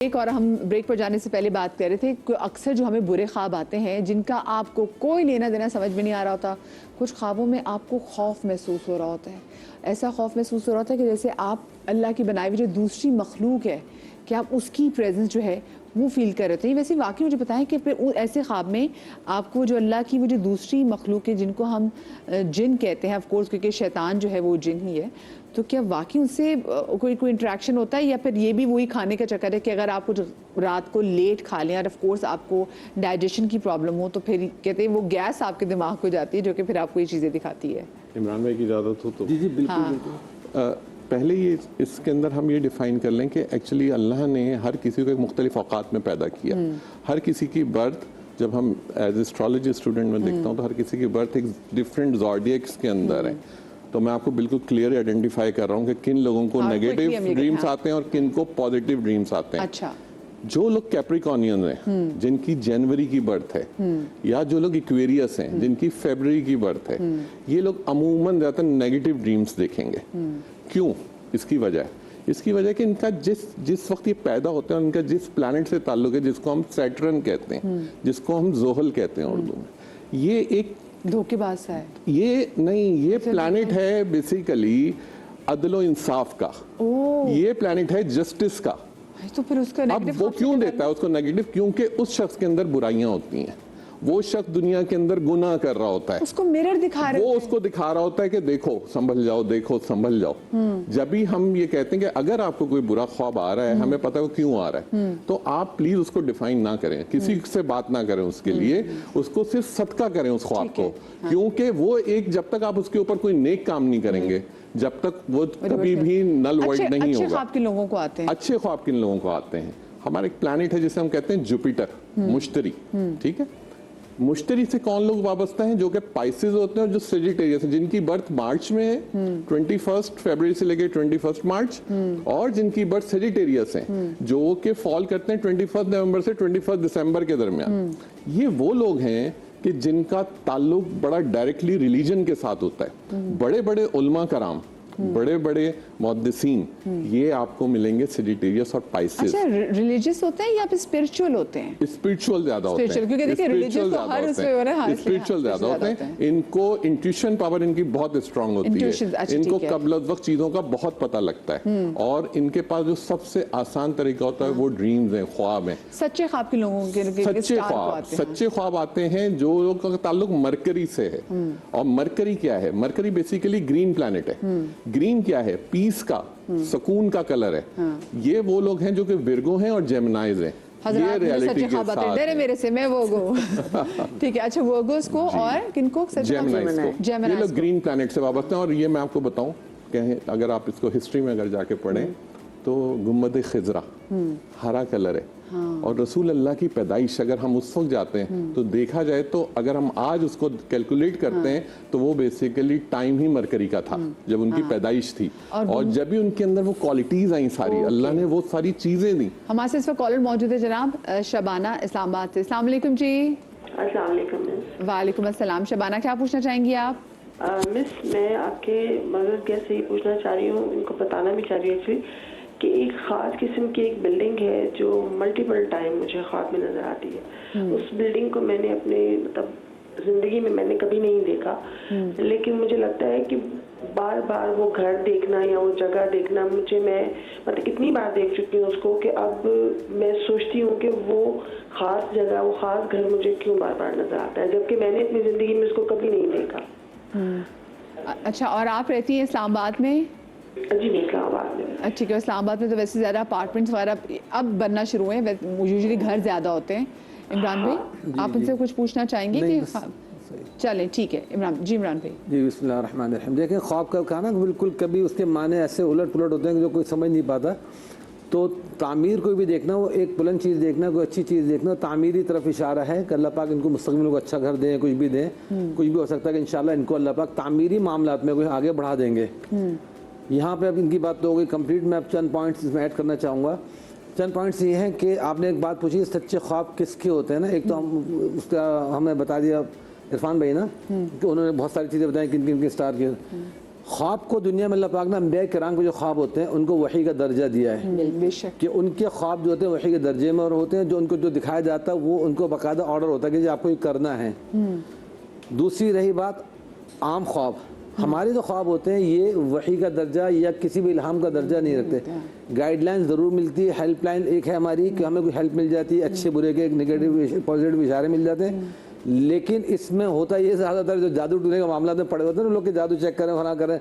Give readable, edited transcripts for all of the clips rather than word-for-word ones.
एक और हम ब्रेक पर जाने से पहले बात कर रहे थे कि अक्सर जो हमें बुरे ख्वाब आते हैं जिनका आपको कोई लेना देना समझ में नहीं आ रहा होता, कुछ ख्वाबों में आपको खौफ महसूस हो रहा होता है। ऐसा खौफ महसूस हो रहा होता है कि जैसे आप अल्लाह की बनाई हुई जो दूसरी मखलूक है कि आप उसकी प्रेजेंस जो है वो फील कर रहे थे। वैसे वाकई मुझे बताएं कि फिर ऐसे ख्वाब में आपको जो अल्लाह की वो जो दूसरी मखलूक है जिनको हम जिन कहते हैं, ऑफ कोर्स क्योंकि शैतान जो है वो जिन ही है, तो क्या वाकई उनसे कोई इंटरेक्शन होता है या फिर ये भी वही खाने का चक्कर है कि अगर आप कुछ रात को लेट खा लें और ऑफ कोर्स आपको डाइजेशन की प्रॉब्लम हो तो फिर कहते हैं वो गैस आपके दिमाग को जाती है जो कि फिर आपको ये चीज़ें दिखाती है। इमरान भाई की इजाज़त हो तो जी बिल्कुल हाँ। बिल्कुल। पहले ये इसके अंदर हम ये डिफ़ाइन कर लें कि एक्चुअली अल्लाह ने हर किसी को एक मुख्तलिफ औकात में पैदा किया। हर किसी की बर्थ, जब हम एज एस्ट्रोलॉजी स्टूडेंट में देखता हूँ तो हर किसी की बर्थ एक डिफरेंट ज़ोडिएक्स के अंदर है। तो मैं आपको बिल्कुल क्लियर आइडेंटिफाई कर रहा हूँ कि किन लोगों को नेगेटिव ड्रीम्स आते हैं और किन को पॉजिटिव ड्रीम्स आते हैं। अच्छा। जो लोग कैप्रिकॉनियन हैं जिनकी जनवरी की बर्थ है, या जो लोग इक्वेरियस हैं जिनकी फरवरी की बर्थ है, ये लोग अमूमन ज़्यादातर नेगेटिव ड्रीम्स देखेंगे। क्यों? इसकी वजह कि इनका जिस वक्त ये पैदा होते हैं उनका जिस प्लैनेट से ताल्लुक है, जिसको हम सैटर्न कहते हैं, जिसको हम जोहल कहते हैं उर्दू में, ये एक धोखेबाज सा है। ये प्लैनेट है बेसिकली अदलो इंसाफ का। ये प्लैनेट है जस्टिस का। तो फिर उसका अब वो क्यों देता है उसको नेगेटिव? क्योंकि उस शख्स के अंदर बुराइयां होती हैं, वो शख्स दुनिया के अंदर गुनाह कर रहा होता है, उसको मिरर दिखा रहे वो उसको दिखा रहा होता है कि देखो संभल जाओ, देखो संभल जाओ। जब भी हम ये कहते हैं कि अगर आपको कोई बुरा ख्वाब आ रहा है, हमें पता है वो क्यों आ रहा है, तो आप प्लीज उसको डिफाइन ना करें, किसी से बात ना करें उसके लिए, उसको सिर्फ सदका करें उस ख्वाब को। क्योंकि वो एक, जब तक आप उसके ऊपर कोई नेक काम नहीं करेंगे, जब तक वो कभी भी नल वाइड नहीं होगा। अच्छे ख्वाब किन लोगों को आते हैं? अच्छे ख्वाब किन लोगों को आते हैं? हमारा एक प्लैनेट है जिसे हम कहते हैं जुपिटर, मुश्तरी। ठीक है, मुश्तरी से कौन लोग वाबस्ता हैं? जो कि पाइसेस होते हैं और जो सेजिटेरियस हैं, जिनकी बर्थ मार्च में है, 21 फरवरी से लेकर 21 मार्च, और जिनकी बर्थ सेजिटेरियस हैं जो कि फॉल करते हैं 21 नवंबर से 21 दिसंबर के दरमियान। ये वो लोग हैं कि जिनका ताल्लुक बड़ा डायरेक्टली रिलीजन के साथ होता है। बड़े बड़े उलमा कराम, बड़े बड़े मुहद्दिसीन, ये आपको मिलेंगे सेजिटेरियस और पाइसेस। अच्छा, रिलीजियस होते हैं या फिर स्पिरिचुअल होते हैं? स्पिरिचुअल ज्यादा होते हैं, क्योंकि देखिए रिलीजियस तो हर उसमें हो रहा है, स्पिरिचुअल ज्यादा होते हैं। इनको इंट्यूशन पावर इनकी बहुत स्ट्रांग होती है, इनको कब्ल वक्त चीजों का बहुत पता लगता है, और इनके पास जो सबसे आसान तरीका होता है वो ड्रीम्स हैं, ख्वाब हैं। सच्चे ख्वाब के लोगों के सच्चे ख्वाब आते हैं जो लोग का ताल्लुक मरकरी से है। और मरकरी क्या है? मरकरी बेसिकली ग्रीन प्लैनेट है। ग्रीन क्या है? पीस का, सुकून का कलर है। ये वो लोग हैं जो कि विर्गो हैं और जेमिनाइज हैं। ये रियलिटी के साथ है। मेरे से मैं वोगो ठीक है। अच्छा, वोगोस को और किनको? जेमिनाइज को। ये लोग ग्रीन प्लैनेट से वाबस्ते हैं। और ये मैं आपको बताऊं कि अगर आप इसको हिस्ट्री में अगर जाके पढ़ें तो गुम्बद खिजरा हरा कलर है। और रसूल अल्लाह की पैदाइश अगर हम उस वक्त जाते हैं तो देखा जाए तो अगर हम आज उसको कैलकुलेट करते हैं तो वो बेसिकली टाइम ही मरकरी का था जब उनकी पैदाइश थी। और जब भी उनके अंदर वो क्वालिटीज आई सारी, अल्लाह ने वो सारी चीजें दी। हमारे साथ इस वक्त कॉलर मौजूद है जनाब शबाना इस्लामाबाद से। अस्सलाम वालेकुम जी। अस्सलाम वालेकुम। वालेकुम अस्सलाम। शबाना, क्या पूछना चाहेंगी आप? मिस, मैं आपके मदद कैसे ही पूछना चाह रही हूँ, इनको बताना भी चाह रही हूँ एक्चुअली कि एक ख़ास किस्म की एक बिल्डिंग है जो मल्टीपल टाइम मुझे ख्वाब में नज़र आती है। उस बिल्डिंग को मैंने अपने मतलब ज़िंदगी में मैंने कभी नहीं देखा, लेकिन मुझे लगता है कि बार बार वो घर देखना या वो जगह देखना मुझे, मैं मतलब कितनी बार देख चुकी हूँ उसको कि अब मैं सोचती हूँ कि वो ख़ास जगह, वो ख़ास घर मुझे क्यों बार बार नज़र आता है, जबकि मैंने अपनी ज़िंदगी में उसको कभी नहीं देखा। अच्छा, और आप रहती हैं इस्लामाबाद में? जी नहीं, इस्लामाबाद में। ठीक है। इस्लामाबाद में तो वैसे ज़्यादा अपार्टमेंट्स वगैरह अब बनना शुरू हुए हैं, यूजुअली घर ज़्यादा होते हैं। इमरान भाई, आप उनसे कुछ पूछना चाहेंगे कि? चलें, ठीक है इमरान जी। इमरान भाई जी, बिस्मिल्लाहिर्रहमानिर्रहीम। देखें, ख्वाब का कहा ना बिल्कुल कभी उसके माने ऐसे उलट पुलट होते हैं कि जो कोई समझ नहीं पाता। तो तामीर कोई भी देखना, वो एक बुलंद चीज़ देखना, कोई अच्छी चीज़ देखना, तामीरी तरफ इशारा है कि अल्लाह पाक इनको मुस्तक़बिल को अच्छा घर दें, कुछ भी दें। कुछ भी हो सकता है कि इंशाल्लाह इनको अल्लाह पाक तामीरी मामलात में कोई आगे बढ़ा देंगे। यहाँ पे अब इनकी बात तो हो गई कंप्लीट। मैं अब चंद पॉइंट्स इसमें ऐड करना चाहूँगा। चंद पॉइंट्स ये हैं कि आपने एक बात पूछी, सच्चे ख्वाब किसके होते हैं ना। एक तो हम उसका हमें बता दिया इरफान भाई ना कि उन्होंने बहुत सारी चीज़ें बताई किन किन के स्टार के ख्वाब को दुनिया में अल्लाह पाक ने अंबिया किराम के जो ख्वाब होते हैं उनको वही का दर्जा दिया है बेशक कि उनके ख्वाब जो होते हैं वही के दर्जे में और होते हैं, जो उनको जो दिखाया जाता है वो उनको बाकायदा ऑर्डर होता है कि जी आपको ये करना है। दूसरी रही बात आम ख्वाब, हमारे जो ख्वाब होते हैं ये वही का दर्जा या किसी भी इल्हाम का दर्जा नहीं रखते। गाइडलाइन ज़रूर मिलती है, हेल्पलाइन एक है हमारी कि हमें कोई हेल्प मिल जाती है, अच्छे बुरे के नेगेटिव पॉजिटिव इशारे मिल जाते हैं। लेकिन इसमें होता ये ज़्यादातर जो जादू टूने का मामला में पड़े होते हैं ना लोग के जादू चेक करें फना करें,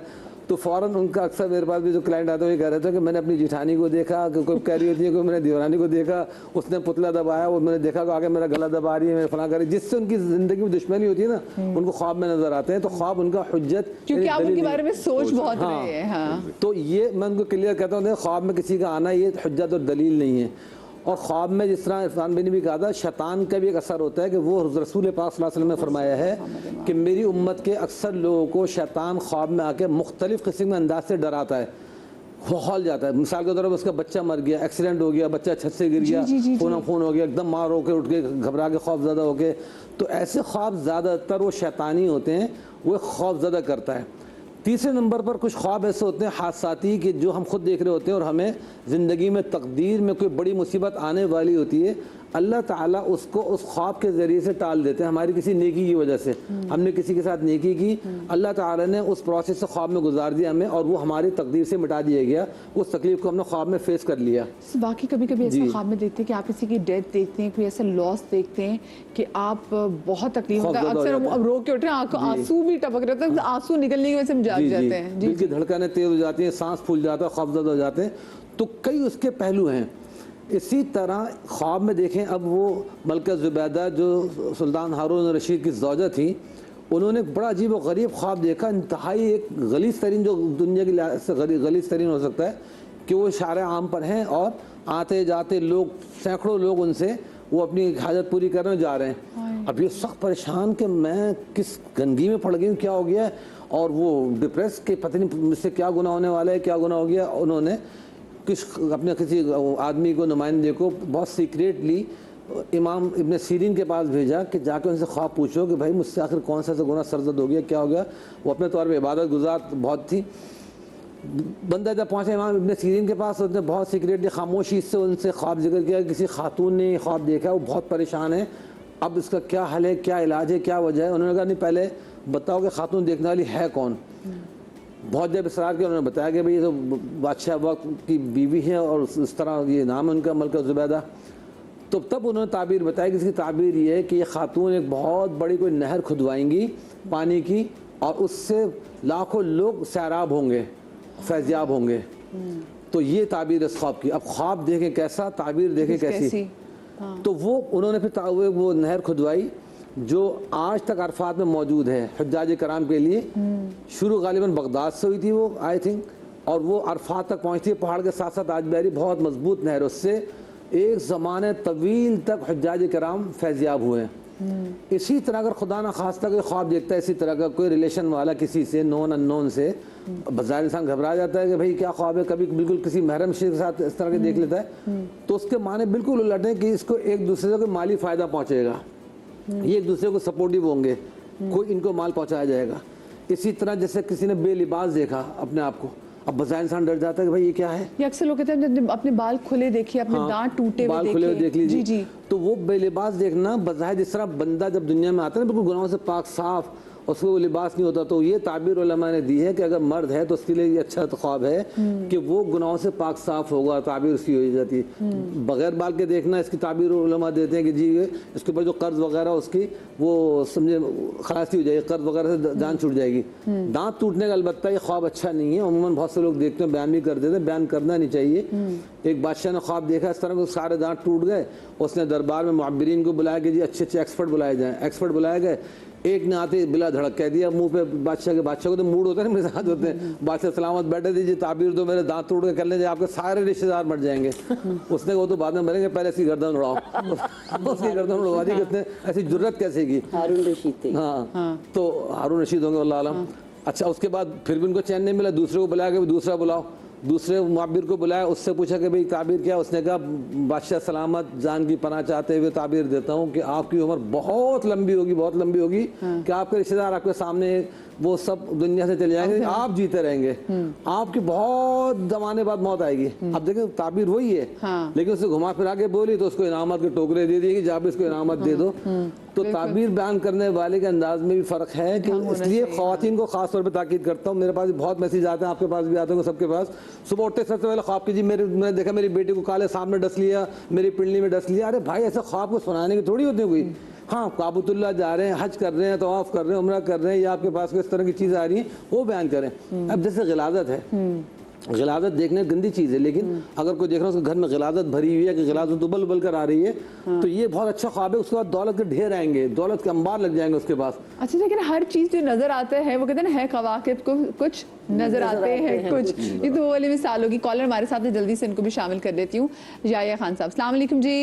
तो फ़ौरन उनका अक्सर मेरे पास भी जो क्लाइंट आते हैं ये कह रहे थे कि मैंने अपनी जिठानी को देखा कि कोई कह रही होती है, कोई मैंने दीवानी को देखा उसने पुतला दबाया, वो मैंने देखा कि आगे मेरा गला दबा रही है, मेरे फला कर रही है, जिससे उनकी ज़िंदगी में दुश्मनी होती है ना उनको ख्वाब में नज़र आते हैं। तो ख्वाब उनका हुज्जत, क्योंकि आप दलील उनके नहीं। बारे में सोच बहुत रहे हैं। हाँ तो ये मैं उनको क्लियर कहता हूँ ख्वाब में किसी का आना ये हुज्जत और दलील नहीं है। और ख्वाब में जिस तरह इरफान बिन ने भी कहा था शैतान का भी एक असर होता है कि वो रसूल पाक सल्लल्लाहु अलैहि वसल्लम ने फरमाया है कि मेरी उम्मत के अक्सर लोगों को शैतान ख्वाब में आके मुख्तलिफ किस्म के अंदाज से डराता है, हौल जाता है। मिसाल के तौर पर उसका बच्चा मर गया, एक्सीडेंट हो गया, बच्चा छत से गिर गया, खून हो गया, एकदम मार होकर उठ के घबरा के खौफज़दा हो गए। तो ऐसे ख्वाब ज़्यादातर वो शैतानी होते हैं, वो खौफज़दा करता है। तीसरे नंबर पर कुछ ख्वाब ऐसे होते हैं हादसाती कि जो हम खुद देख रहे होते हैं और हमें ज़िंदगी में तकदीर में कोई बड़ी मुसीबत आने वाली होती है, अल्लाह ताला उसको उस ख्वाब के ज़रिए से टाल देते हैं। हमारी किसी नेकी की वजह से हमने किसी के साथ नेकी की, अल्लाह ताला ने उस प्रोसेस से ख्वाब में गुजार दिया हमें और वो हमारी तकदीर से मिटा दिया गया, उस तकलीफ को हमने ख्वाब में फेस कर लिया। बाकी कभी कभी ऐसा ख्वाब में देखते हैं कि आप किसी की डेथ देखते हैं, कोई ऐसा लॉस देखते हैं कि आप बहुत तकलीफ होता है, अक्सर अब रो के उठ रहे हैं, आंसू भी टपक रहे हैं, आंसू निकलने की वजह से हम जाग जाते हैं, दिल की धड़कनें तेज हो जाती हैं, सांस फूल जाता है, खौफज़दा हो जाते हैं। तो कई उसके पहलू हैं। इसी तरह ख्वाब में देखें, अब वो मलका ज़ुबैदा जो सुल्तान हारून रशीद की ज़ौजा थी, उन्होंने बड़ा अजीब व गरीब ख्वाब देखा, इंतहाई एक गलीज़ तरीन जो दुनिया की लिहाज से गलीज़ तरीन हो सकता है कि वो शारे आम पर हैं और आते जाते लोग सैकड़ों लोग उनसे वो अपनी हाजत पूरी करने जा रहे हैं। अब ये सख्त परेशान कि मैं किस गंदगी में पड़ गई हूँ, क्या हो गया, और वो डिप्रेस के पता नहीं मुझसे क्या गुनाह होने वाला है, क्या गुनाह हो गया। उन्होंने अपने किसी आदमी को, नुमाइंदे को बहुत सीक्रेटली इमाम इब्न सीरीन के पास भेजा कि जाकर उनसे ख्वाब पूछो कि भाई मुझसे आखिर कौन सा गुनाह सरजद हो गया, क्या हो गया। वो अपने तौर पे इबादत गुजार बहुत थी। बंदा जब पहुँचा इमाम इब्न सीरीन के पास, उसने बहुत सीक्रेटली खामोशी से उनसे ख्वाब जिक्र किया, किसी खातून ने ख्वाब देखा, वो बहुत परेशान है, अब इसका क्या हल है, क्या इलाज है, क्या वजह है। उन्होंने कहा नहीं पहले बताओ कि खातून देखने वाली है कौन। बहुत जब इसरार किया, उन्होंने बताया कि भाई ये तो बादशाह वक्त की बीवी है और इस तरह ये नाम है उनका, मलका ज़ुबैदा। तो तब उन्होंने ताबीर बताया कि इसकी ताबीर ये है कि ये खातून एक बहुत बड़ी कोई नहर खुदवाएंगी पानी की और उससे लाखों लोग सैराब होंगे, फैज़याब होंगे। तो ये ताबीर इस ख्वाब की। अब ख्वाब देखें कैसा, ताबीर देखें कैसी। तो वो उन्होंने फिर वो नहर खुदवाई जो आज तक अरफात में मौजूद है हुज्जाज कराम के लिए। शुरू गालिबन बगदाद से हुई थी वो आई थिंक, और वो अरफात तक पहुँचती है पहाड़ के साथ साथ। आज बहरी बहुत मजबूत नहर, उससे एक ज़माने तवील तक हुज्जाज कराम फैज़याब हुए हैं। इसी तरह अगर खुदा न खास्ता कोई ख्वाब देखता है इसी तरह का, कोई रिलेशन वाला किसी से, नॉन अननोन से, बाज़ार इंसान घबरा जाता है कि भाई क्या ख्वाब है, कभी बिल्कुल किसी महरम शख्स के साथ इस तरह के देख लेता है, तो उसके माने बिल्कुल उलट है कि इसको एक दूसरे को माली फ़ायदा पहुँचेगा, ये एक दूसरे को सपोर्टिव होंगे, कोई इनको माल पहुँचाया जाएगा। इसी तरह जैसे किसी ने बेलिबास देखा अपने आप को, अब बाज़ार इंसान डर जाता है कि भाई ये क्या है। ये अक्सर लोग कहते हैं अपने बाल खुले देखिए, अपने दांत टूटे हुए बाल खुले हुए देख लीजिए। जी। तो वो बेलिबास देखना बज़ाहिर जिस तरह बंदा जब दुनिया में आता है ना बिल्कुल गुनाहों से पाक साफ, उसको वो लिबास नहीं होता, तो ये ताबीर उलमा ने दी है कि अगर मर्द है तो उसके लिए ये अच्छा ख्वाब है कि वो गुनाहों से पाक साफ होगा, ताबीर उसकी हो जाती है। बगैर बाल के देखना, इसकी ताबीर उलमा देते हैं कि जी इसके ऊपर जो कर्ज वगैरह उसकी वो समझे खलासी हो जाएगी, कर्ज वगैरह से जान छूट जाएगी। दांत टूटने का अलबत्ता ये ख्वाब अच्छा नहीं है, उमूमन बहुत से लोग देखते हैं, बयान भी कर देते हैं, बयान करना नहीं चाहिए। एक बादशाह ने ख्वाब देखा इस तरह के सारे दांत टूट गए, उसने दरबार में मुअब्बिरीन को बुलाया कि जी अच्छे अच्छे एक्सपर्ट बुलाए जाएँ। एक्सपर्ट बुलाए गए, एक ने आते बिला धड़क कह दिया मुंह पे बादशाह को तो मूड होता है ना, मेरे साथ होते हैं, बादशाह सलामत बैठे दीजिए, ताबीर दो, मेरे दांत टूट के कर लेंगे, आपके सारे रिश्तेदार मर जाएंगे। उसने वो तो बाद में मरेंगे, पहले इसकी गर्दन उड़ाओ। उसकी गर्दन उड़वा दी। कितने ऐसी जुर्रत कैसे की, हारून रशीद थे। हाँ, तो हारून रशीद होंगे अल्लाह आलम। अच्छा उसके बाद फिर भी उनको चैन नहीं मिला, दूसरे को बुलाया कि दूसरा बुलाओ, दूसरे मुआबिर को बुलाया, उससे पूछा कि भाई ताबीर क्या, उसने कहा बादशाह सलामत जान की पनाह चाहते हुए ताबीर देता हूँ कि आपकी उम्र बहुत लंबी होगी, बहुत लंबी होगी, कि आपके रिश्तेदार आपके सामने वो सब दुनिया से चले जाएंगे, आप जीते रहेंगे, आपकी बहुत जमाने बाद मौत आएगी। अब देखिए ताबीर वही है, लेकिन उसे घुमा फिरा के बोली तो उसको इनामत के टोकरे दे दिए कि जहाँ भी इसको इनामत दे दो। तो ताबीर बयान करने वाले के अंदाज में भी फर्क है कि इसलिए ख्वातीन को खास तौर पे ताकीद करता हूँ। मेरे पास भी बहुत मैसेज आते हैं, आपके पास भी आते होंगे, सबके पास। सुबह उठते सबसे पहले ख्वाब कीजिए, मैंने देखा मेरी बेटी को काले सांप में डस लिया, मेरी पिंडली में डस लिया। अरे भाई ऐसा ख्वाब को सुनाने की थोड़ी होती है कोई। हाँ, काबतुल्लाह जा रहे हैं, हज कर रहे हैं, तवाफ कर रहे हैं, उम्रा कर रहे हैं, या आपके पास किस तरह की चीज़ आ रही है वो बयान करें। अब जैसे गिलादत है, गिलादत देखने गंदी चीज़ है, लेकिन अगर कोई देख रहा है उसके घर में गिलादत भरी हुई है कि गिलादत उबल उबल कर आ रही है, तो ये बहुत अच्छा ख्वाब है। उसके बाद दौलत के ढेर आएंगे, दौलत के अंबार लग जाएंगे उसके पास। अच्छा, लेकिन हर चीज़ जो नजर आता है वो कहते हैं ना, है कवाकिब को कुछ नजर आते हैं कुछ। ये तो वो वाली मिसाल होगी। कॉलर हमारे साथ है, जल्दी से इनको भी शामिल कर देती हूँ। याया खान साहब, अस्सलाम वालेकुम जी।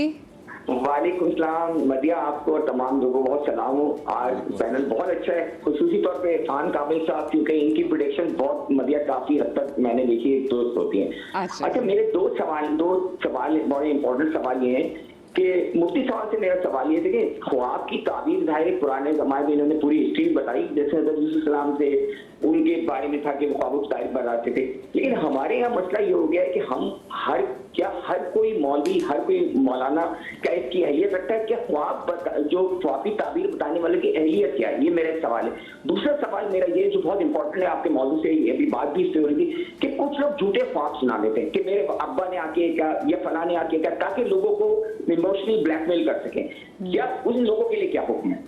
वालेकुम सलाम मदिया, आपको और तमाम लोगों को बहुत सलाम हो। आज पैनल बहुत अच्छा है, खुसूसी तौर पे खान काबिल साहब, क्योंकि इनकी प्रेडिक्शन बहुत मदिया काफी हद तक मैंने देखी है दुरुस्त होती हैं। अच्छा, मेरे दो सवाल बड़े इंपॉर्टेंट सवाल ये हैं कि मुफ्ती साहब से मेरा सवाल ये था कि ख्वाब की ताबीर जाहिर पुराने जमाने में इन्होंने पूरी हिस्ट्री बताई, जैसे हज़रत यूसुफ सलाम से उनके बारे में था कि वो ख्वाब की तारीफ बताते थे। लेकिन हमारे यहाँ मसला ये हो गया है कि हम हर कोई मौलवी, हर कोई मौलाना क्या इसकी अहलियत रखता है? क्या जो ख्वाबी ताबीर बताने वाले की अहलियत क्या है? ये मेरा सवाल है। दूसरा सवाल मेरा ये जो बहुत इंपॉर्टेंट है, आपके मौजूद से अभी बात भी इससे हो रही थी कि कुछ लोग झूठे ख्वाब सुना देते हैं कि मेरे अब्बा ने आके क्या या फला ने आके क्या, ताकि लोगों को इमोशनली ब्लैकमेल कर सके। क्या उन लोगों के लिए क्या हुक्म है?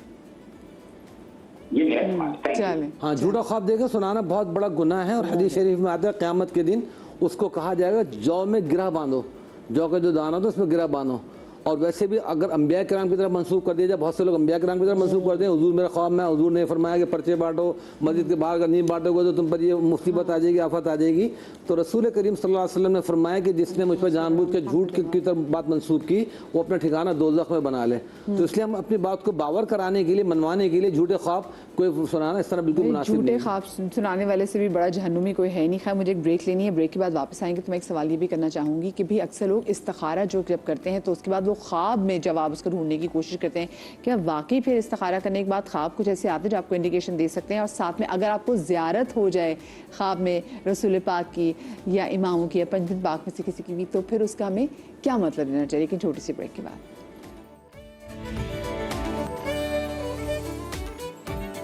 ये मेरा सवाल। हाँ, झूठा ख्वाब देकर सुनाना बहुत बड़ा गुनाह है, और हदीस शरीफ में आता है क़यामत के दिन उसको कहा जाएगा जौ में गिरा बांधो, जौ का जो दाना था उसमें गिरा बांधो। और वैसे भी अगर अंबिया किराम की तरफ मंसूब कर दिया जाए, बहुत से लोग अंबिया किराम की तरफ मंसूब करते हैं, हुजूर मेरा ख्वाब में हुजूर ने फरमाया कि पर्चे बांटो, मस्जिद के बाहर अगर नहीं बांटोगे तो तुम पर ये मुसीबत आ जाएगी, आफत आ जाएगी। तो रसूल करीम सल्लल्लाहु अलैहि वसल्लम ने फरमाया कि जिसने मुझ पर जानबूझ के झूठ की तरफ बात मंसूब की वो अपना ठिकाना दोज़ख में बना ले। तो इसलिए हम अपनी बात को बावर कराने के लिए, मनवाने के लिए झूठे ख्वाब कोई सुनाना इस तरह बिल्कुल मुनासिब नहीं। झूठे ख्वाब सुनाने वाले से भी बड़ा जहन्नुमी कोई है नहीं। खैर, मुझे एक ब्रेक लेनी है, ब्रेक के बाद वापस आएंगे तो मैं एक सवाल ये भी करना चाहूँगी कि भाई अक्सर लोग इस्तिखारा जो जब करते हैं तो उसके बाद वो ख्वाब में जवाब उसको ढूंढने की कोशिश करते हैं। क्या वाकई फिर इस्तिखारा करने के बाद ख्वाब कुछ ऐसे आते हैं जो आपको इंडिकेशन दे सकते हैं? और साथ में अगर आपको ज़ियारत हो जाए ख्वाब में रसूल पाक की या इमामों की या पंजबिन पाक में से किसी की भी, तो फिर उसका हमें क्या मतलब लेना चाहिए? लेकिन छोटी सी ब्रेक के बाद।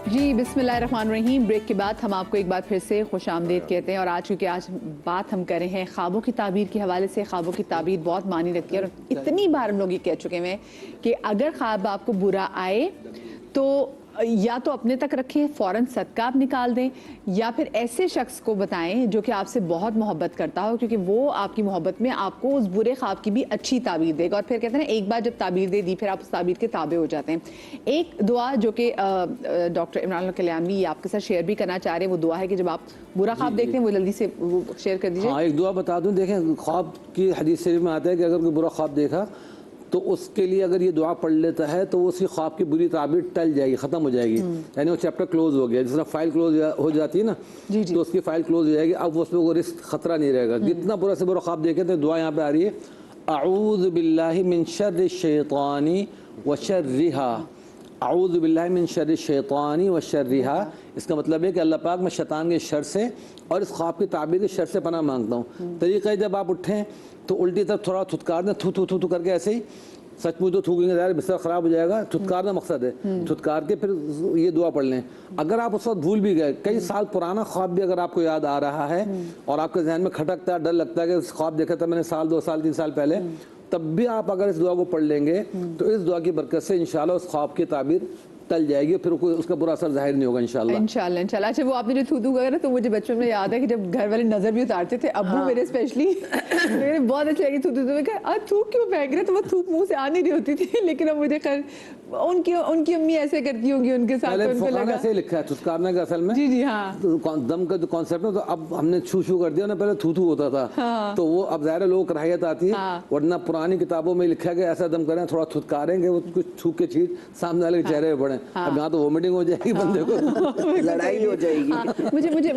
जी बिस्मिल्लाहिर्रहमानिर्रहीम। ब्रेक के बाद हम आपको एक बार फिर से खुश आमदीद कहते हैं। और आज क्योंकि आज बात हम कर रहे हैं ख्वाबों की ताबीर के हवाले से। ख्वाबों की ताबीर बहुत मानी रखती है, और इतनी बार हम लोग ये कह चुके हैं कि अगर ख्वाब आपको बुरा आए तो या तो अपने तक रखें, फ़ौरन सदका आप निकाल दें, या फिर ऐसे शख्स को बताएं जो कि आपसे बहुत मोहब्बत करता हो, क्योंकि वो आपकी मोहब्बत में आपको उस बुरे ख्वाब की भी अच्छी ताबीर देगा। और फिर कहते हैं ना, एक बार जब ताबीर दे दी फिर आप उस ताबीर के ताबे हो जाते हैं। एक दुआ जो कि डॉक्टर इमरान कल्याणवी आपके साथ शेयर भी करना चाह रहे हैं, वो दुआ है कि जब आप बुरा ख्वाब देखते हैं वो जल्दी से वो शेयर कर दीजिए। हाँ, एक दुआ बता दूं। देखें, ख्वाब की हदीस शरीफ में आता है कि अगर कोई बुरा ख्वाब देखा तो उसके लिए अगर ये दुआ पढ़ लेता है तो उसकी ख्वाब की बुरी ताबीर टल जाएगी, ख़त्म हो जाएगी, यानी वो चैप्टर क्लोज हो गया। जिस तरह फाइल क्लोज हो जाती है ना, तो उसकी फाइल क्लोज हो जाएगी। अब उसमें वो रिस्क खतरा नहीं रहेगा। जितना बुरा से बुरा ख्वाब देखे तो दुआ यहाँ पे आ रही है, अऊज़ु बिल्लाहि मिन शर्रि शैतानी व शर्रिहा, अऊज़ु बिल्लाहि मिन शर्रि शैतानी व शर्रिहा। इसका मतलब है कि अल्लाह पाक मैं शैतान के शर से और इस ख्वाब की ताबीर के शर से पनाह मांगता हूँ। तरीक़ा है जब आप उठें तो उल्टी तरफ थोड़ा थुतकार दें, थू थू थू थू करके, ऐसे ही सचमुच तो थूकेंगे यार बिस्तर ख़राब हो जाएगा। थुतकारना मकसद है, थुतकार के फिर ये दुआ पढ़ लें। अगर आप उस वक्त भूल भी गए, कई साल पुराना ख्वाब भी अगर आपको याद आ रहा है और आपके जहन में खटकता है, डर लगता है कि ख्वाब देखा था मैंने साल 2 साल 3 साल पहले, तब भी आप अगर इस दुआ को पढ़ लेंगे तो इस दुआ की बरकत से इंशाल्लाह उस ख्वाब की ताबीर टल जाएगी, फिर कोई उसका बुरा असर जाहिर नहीं होगा इंशाल्लाह। इंशाल्लाह। अच्छा, वो आपने जो थूथू कहा ना, तो मुझे बचपन में याद है कि जब घर वाले नजर भी उतारते थे, अब्बू मेरे स्पेशली, मेरे बहुत अच्छी लगी थूथू, तो मैं कहा थूक क्यों फेंक रहे, तो वो थूक मुंह से आ नहीं रही होती थी। लेकिन अब मुझे खैर उनकी अम्मी ऐसे करती होंगी उनके साथ, तो उनको लगा ऐसे लिखा है थुतकारने का असल में। जी जी हाँ, तो दम का जो कॉन्सेप्ट है, तो अब हमने छू छू कर दिया ना, पहले थू थू होता था। हाँ। तो वो अब ज़ाहिर लोगों को कराहियत आती है। हाँ। वरना पुरानी किताबों में लिखा गया ऐसा दम करें, थोड़ा थुतकारेंगे, वो कुछ छू के छीट सामने वाले के चेहरे पे पड़े। अब यहाँ तो वोमिटिंग हो जाएगी, बंदे को लड़ाई हो जाएगी। मुझे